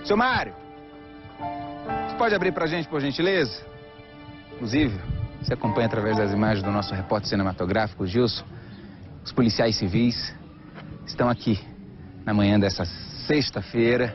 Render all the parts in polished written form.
Seu Mário, você pode abrir pra gente, por gentileza? Inclusive, você acompanha através das imagens do nosso repórter cinematográfico, Gilson. Os policiais civis estão aqui na manhã dessa sexta-feira,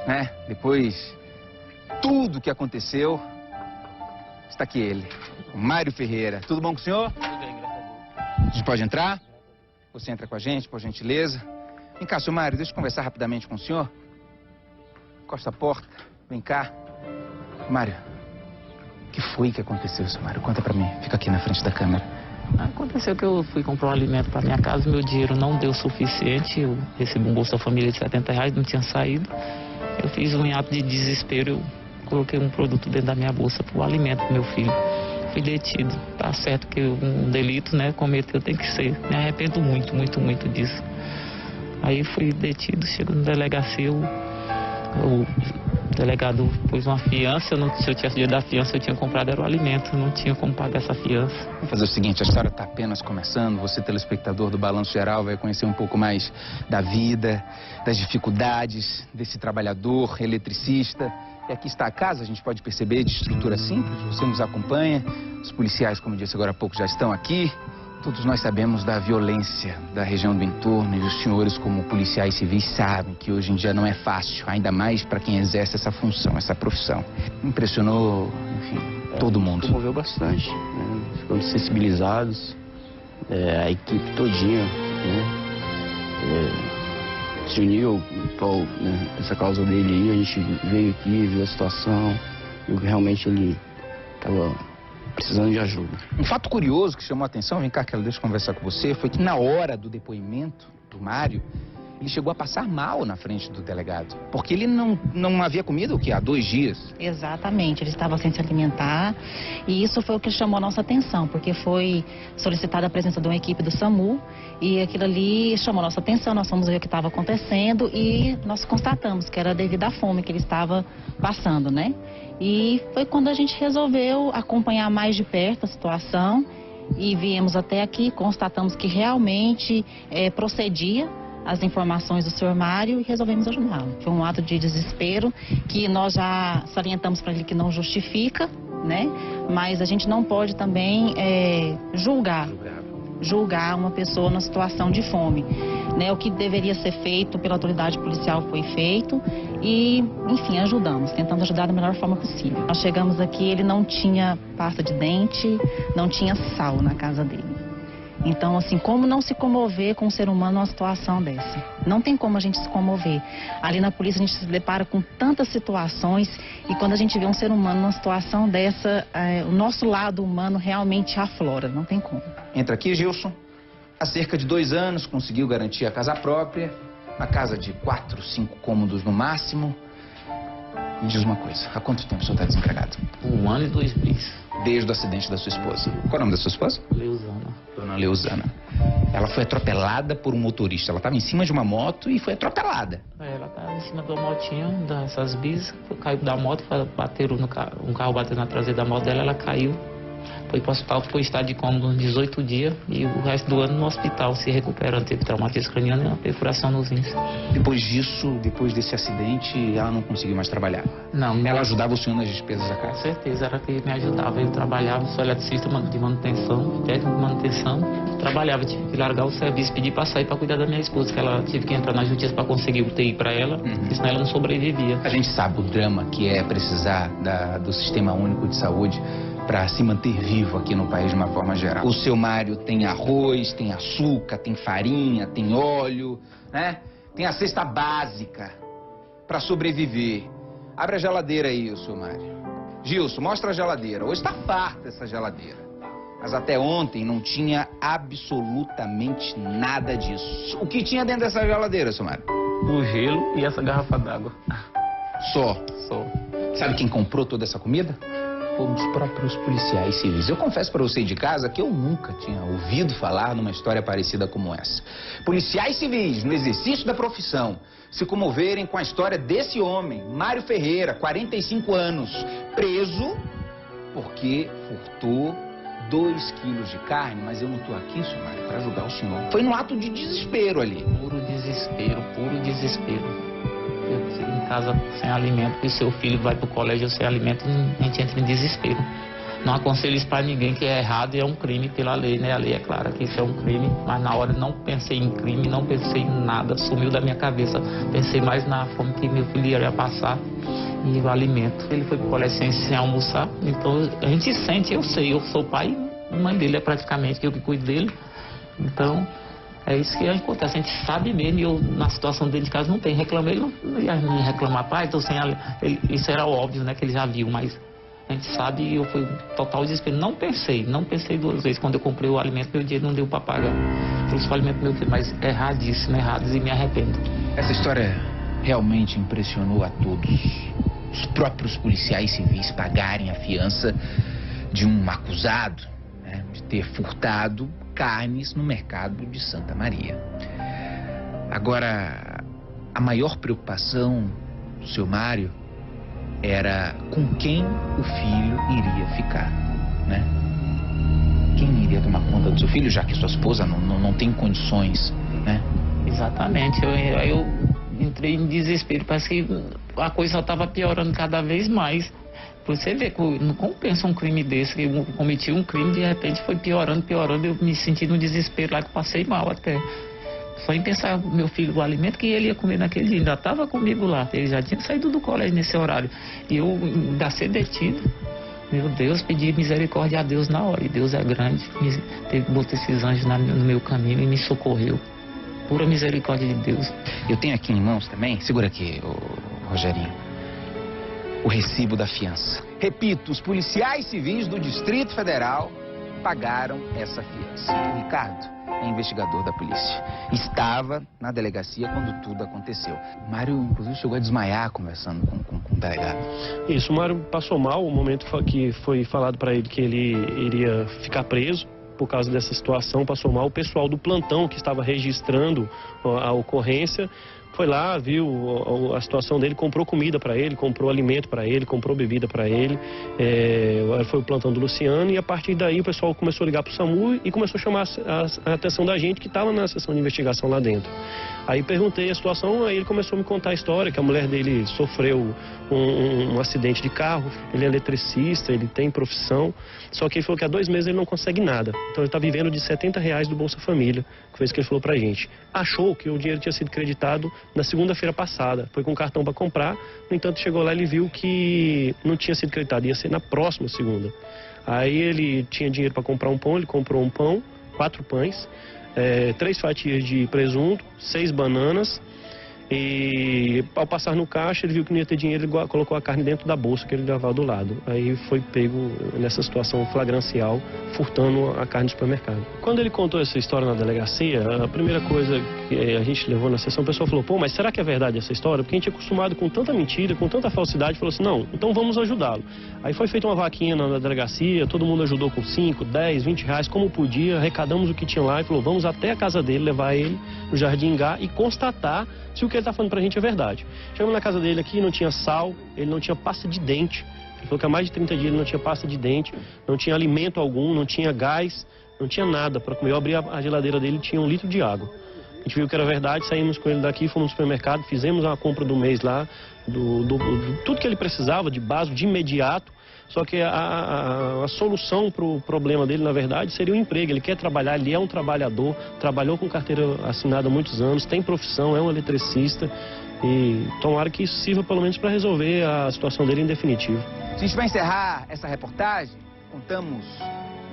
né? Depois de tudo que aconteceu, está aqui ele, o Mário Ferreira. Tudo bom com o senhor? Tudo bem, graças a Deus. A gente pode entrar? Você entra com a gente, por gentileza. Vem cá, seu Mário, deixa eu conversar rapidamente com o senhor. Encosta a porta, vem cá. Mário, o que foi que aconteceu, seu Mário? Conta pra mim, fica aqui na frente da câmera. Aconteceu que eu fui comprar um alimento para minha casa, meu dinheiro não deu suficiente, eu recebi um Bolsa Família de R$70, não tinha saído. Eu fiz um ato de desespero, eu coloquei um produto dentro da minha bolsa para o alimento do meu filho. Fui detido, tá certo que um delito, né, cometeu, tem que ser. Me arrependo muito, muito, muito disso. Aí fui detido, chego na delegacia, o delegado pôs uma fiança, se eu tivesse dia da fiança eu tinha comprado era o alimento, eu não tinha como pagar essa fiança. Vamos fazer o seguinte, a história está apenas começando, você telespectador do Balanço Geral vai conhecer um pouco mais da vida, das dificuldades desse trabalhador, eletricista. E aqui está a casa, a gente pode perceber, de estrutura simples, você nos acompanha, os policiais, como disse agora há pouco, já estão aqui. Todos nós sabemos da violência da região do entorno e os senhores, como policiais civis, sabem que hoje em dia não é fácil, ainda mais para quem exerce essa função, essa profissão. Impressionou, enfim, todo mundo. Comoveu bastante, né? Ficamos sensibilizados, a equipe todinha, né? Se uniu por essa causa dele aí, a gente veio aqui, viu a situação, viu que realmente ele estava precisando de ajuda. Um fato curioso que chamou a atenção, vem cá, deixa eu conversar com você, foi que na hora do depoimento do Mário, ele chegou a passar mal na frente do delegado. Porque ele não havia comido, o quê? Há 2 dias. Exatamente, ele estava sem se alimentar e isso foi o que chamou a nossa atenção, porque foi solicitada a presença de uma equipe do SAMU e aquilo ali chamou a nossa atenção, nós fomos ver o que estava acontecendo e nós constatamos que era devido à fome que ele estava passando, né? E foi quando a gente resolveu acompanhar mais de perto a situação e viemos até aqui, constatamos que realmente procedia as informações do senhor Mário e resolvemos ajudá-lo. Foi um ato de desespero que nós já salientamos para ele que não justifica, né? Mas a gente não pode também julgar uma pessoa numa situação de fome, né? O que deveria ser feito pela autoridade policial foi feito e, enfim, ajudamos, tentamos ajudar da melhor forma possível. Nós chegamos aqui, ele não tinha pasta de dente, não tinha sal na casa dele. Então, assim, como não se comover com um ser humano numa situação dessa? Não tem como a gente se comover. Ali na polícia a gente se depara com tantas situações e quando a gente vê um ser humano numa situação dessa, o nosso lado humano realmente aflora, não tem como. Entra aqui, Gilson. Há cerca de 2 anos conseguiu garantir a casa própria, uma casa de 4, 5 cômodos no máximo. Me diz uma coisa, há quanto tempo o senhor está desempregado? 1 ano e 2 meses. Desde o acidente da sua esposa. Qual é o nome da sua esposa? Leusana. Dona Leusana. Ela foi atropelada por um motorista. Ela estava em cima de uma moto e foi atropelada. Ela estava em cima da motinha, dessas bis, caiu da moto, bateram no carro, um carro bateu na traseira da moto dela, ela caiu. Foi para o hospital, ficou em estado de coma uns 18 dias e o resto do ano no hospital, se recuperando. Teve traumatismo craniano e uma perfuração nos rins. Depois disso, depois desse acidente, ela não conseguiu mais trabalhar? Não. Ela ajudava o senhor nas despesas da Com casa? certeza, era que me ajudava. Eu trabalhava, sou eletricista de manutenção, técnico de manutenção. Trabalhava, tive que largar o serviço, pedir para sair para cuidar da minha esposa, que ela tive que entrar na justiça para conseguir o UTI para ela, porque senão ela não sobrevivia. A gente sabe o drama que é precisar do Sistema Único de Saúde para se manter vivo aqui no país de uma forma geral. O seu Mário tem arroz, tem açúcar, tem farinha, tem óleo, né? Tem a cesta básica para sobreviver. Abre a geladeira aí, o seu Mário. Gilson, mostra a geladeira. Hoje está farta essa geladeira. Mas até ontem não tinha absolutamente nada disso. O que tinha dentro dessa geladeira, seu Mário? O gelo e essa garrafa d'água. Só? Só. Sabe quem comprou toda essa comida? Foram os próprios policiais civis. Eu confesso para você de casa que eu nunca tinha ouvido falar numa história parecida como essa. Policiais civis, no exercício da profissão, se comoverem com a história desse homem, Mário Ferreira, 45 anos, preso porque furtou 2 quilos de carne, mas eu não estou aqui, senhor Mário, para julgar o senhor. Foi num ato de desespero ali. Puro desespero, puro desespero. em casa sem alimento, que o seu filho vai para o colégio sem alimento, a gente entra em desespero. Não aconselho isso para ninguém, que é errado e é um crime pela lei, né? A lei é clara que isso é um crime, mas na hora não pensei em crime, não pensei em nada, sumiu da minha cabeça. Pensei mais na fome que meu filho ia passar e o alimento. Ele foi para o colégio sem almoçar, então a gente sente, eu sei, eu sou pai, a mãe dele é praticamente eu que cuido dele, então é isso que acontece, a gente sabe mesmo, e eu na situação dele de casa não tem, reclamei, ele não ia me reclamar, pai, tô sem isso era óbvio, né, que ele já viu, mas a gente sabe e eu fui total desespero. Não pensei duas vezes. Quando eu comprei o alimento, meu dinheiro não deu para pagar. Trouxe o alimento meu filho, mas erradíssimo, errados, e me arrependo. Essa história realmente impressionou a todos. Os próprios policiais civis pagarem a fiança de um acusado, né, de ter furtado carnes no mercado de Santa Maria. Agora, a maior preocupação do seu Mário era com quem o filho iria ficar, né? Quem iria tomar conta do seu filho, já que sua esposa não tem condições, né? Exatamente, eu entrei em desespero, parece que a coisa estava piorando cada vez mais. Você vê, não compensa um crime desse, que eu cometi um crime, de repente foi piorando, eu me senti no desespero lá, que eu passei mal até. Só em pensar no meu filho, o alimento que ele ia comer naquele dia, ainda estava comigo lá. Ele já tinha saído do colégio nesse horário. E eu ainda ser detido. Meu Deus, pedi misericórdia a Deus na hora. E Deus é grande. Botou esses anjos no meu caminho e me socorreu. Pura misericórdia de Deus. Eu tenho aqui em mãos também, segura aqui, Rogerinho, o recibo da fiança. Repito, os policiais civis do Distrito Federal pagaram essa fiança. O Ricardo é investigador da polícia. Estava na delegacia quando tudo aconteceu. O Mário, inclusive, chegou a desmaiar conversando com o delegado. Isso, o Mário passou mal. O momento que foi falado para ele que ele iria ficar preso por causa dessa situação, passou mal. O pessoal do plantão que estava registrando a ocorrência foi lá, viu a situação dele, comprou comida para ele, comprou alimento para ele, comprou bebida para ele. Foi o plantão do Luciano, e a partir daí o pessoal começou a ligar para o SAMU e começou a chamar a atenção da gente que estava na sessão de investigação lá dentro. Aí perguntei a situação, aí ele começou a me contar a história, que a mulher dele sofreu um acidente de carro, ele é eletricista, ele tem profissão, só que ele falou que há 2 meses ele não consegue nada. Então ele está vivendo de R$70 do Bolsa Família, que foi isso que ele falou pra gente. Achou que o dinheiro tinha sido creditado na segunda-feira passada, foi com o cartão para comprar, no entanto chegou lá e ele viu que não tinha sido creditado, ia ser na próxima segunda. Aí ele tinha dinheiro para comprar um pão, ele comprou um pão, 4 pães, 3 fatias de presunto, 6 bananas, e ao passar no caixa ele viu que não ia ter dinheiro, ele colocou a carne dentro da bolsa que ele levava do lado. Aí foi pego nessa situação flagrancial, furtando a carne do supermercado. Quando ele contou essa história na delegacia, a primeira coisa que a gente levou na sessão, o pessoal falou: pô, mas será que é verdade essa história? Porque a gente é acostumado com tanta mentira, com tanta falsidade. Falou assim: não, então vamos ajudá-lo. Aí foi feita uma vaquinha na delegacia, todo mundo ajudou com 5, 10, 20 reais, como podia, arrecadamos o que tinha lá e falou: vamos até a casa dele, levar ele no Jardim Ingá e constatar se o que ele está falando pra gente é verdade. Chegamos na casa dele aqui, não tinha sal, ele não tinha pasta de dente. Ele falou que há mais de 30 dias ele não tinha pasta de dente, não tinha alimento algum, não tinha gás, não tinha nada para comer. Eu abri a geladeira dele, tinha 1 litro de água. A gente viu que era verdade, saímos com ele daqui, fomos no supermercado, fizemos a compra do mês lá, tudo que ele precisava de básico, de imediato. Só que a solução para o problema dele, na verdade, seria o emprego. Ele quer trabalhar, ele é um trabalhador, trabalhou com carteira assinada há muitos anos, tem profissão, é um eletricista. E tomara que isso sirva pelo menos para resolver a situação dele em definitivo. A gente vai encerrar essa reportagem, contamos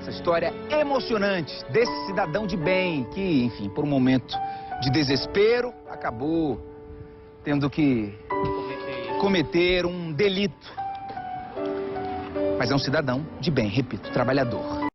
essa história emocionante desse cidadão de bem que, enfim, por um momento de desespero, acabou tendo que cometer um delito. Mas é um cidadão de bem, repito, trabalhador.